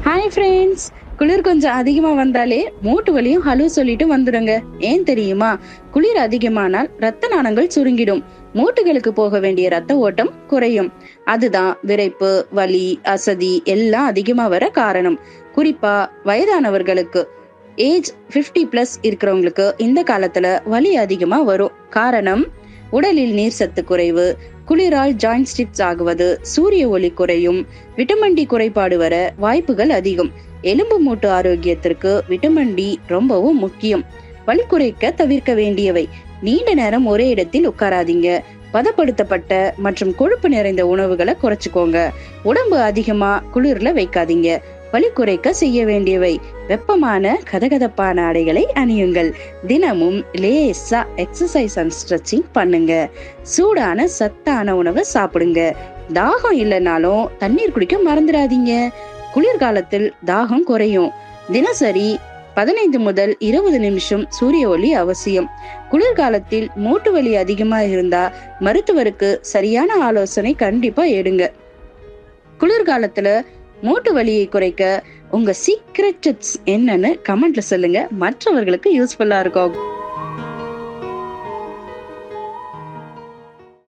Hi friends. குளிர் கொஞ்சம் அதிகமா வந்தாலே மூட்டு வலியும் ஹலோ சொல்லிட்டு வந்துடுங்க. ஏன் தெரியுமா? குளிர் அதிகமானால் ரத்த நாளங்கள் சுருங்கிடும். மூட்டுகளுக்கு போக வேண்டிய ரத்த ஓட்டம் குறையும். அதுதான் விரைப்பு, வலி, அசதி எல்லாம் அதிகமா வர காரணம். குறிப்பா வயதானவர்களுக்கு, ஏஜ் 50+ இருக்கிறவங்களுக்கு இந்த காலத்துல வலி அதிகமா வரும். காரணம், உடலில் நீர் சத்து குறைவு, குளிரால் ஜாயிண்ட் ஸ்டிப்ஸ் ஆகுவது, சூரிய ஒளி குறையும், விட்டமின் டி குறைபாடு வர வாய்ப்புகள் அதிகம். எலும்பு மூட்டு ஆரோக்கியத்திற்கு விட்டமின் டி ரொம்பவும் முக்கியம். வலி குறைக்க தவிர்க்க வேண்டியவை: நீண்ட நேரம் ஒரே இடத்தில் உட்காராதீங்க. பதப்படுத்தப்பட்ட மற்றும் கொழுப்பு நிறைந்த உணவுகளை குறைச்சுக்கோங்க. உடம்பு அதிகமா குளிர்ல வைக்காதீங்க. வலி குறைக்க செய்ய வேண்டியவை: வெப்பமான கதகதப்பான ஆடைகளை அணியுங்கள். தினமும் லேசா எக்ஸசைஸ் அண்ட் ஸ்ட்ரெச்சிங் பண்ணுங்க. சூடான சத்தான உணவை சாப்பிடுங்க. தாகம் இல்லைனாலும் தண்ணீர் குடிக்க மறந்துடாதீங்க. குளிர்காலத்தில் தாகம் குறையும். தினசரி 15 முதல் 20 நிமிஷம் சூரிய ஒளி அவசியம். குளிர்காலத்தில் மூட்டு வலி அதிகமா இருந்தா மருத்துவருக்கு சரியான ஆலோசனை கண்டிப்பா எடுங்க. குளிர்காலத்துல மூட்டு வலியை குறைக்க உங்க சீக்ரெட் டிப்ஸ் என்னன்னு கமெண்ட்ல சொல்லுங்க. மற்றவர்களுக்கு யூஸ்ஃபுல்லா இருக்கும்.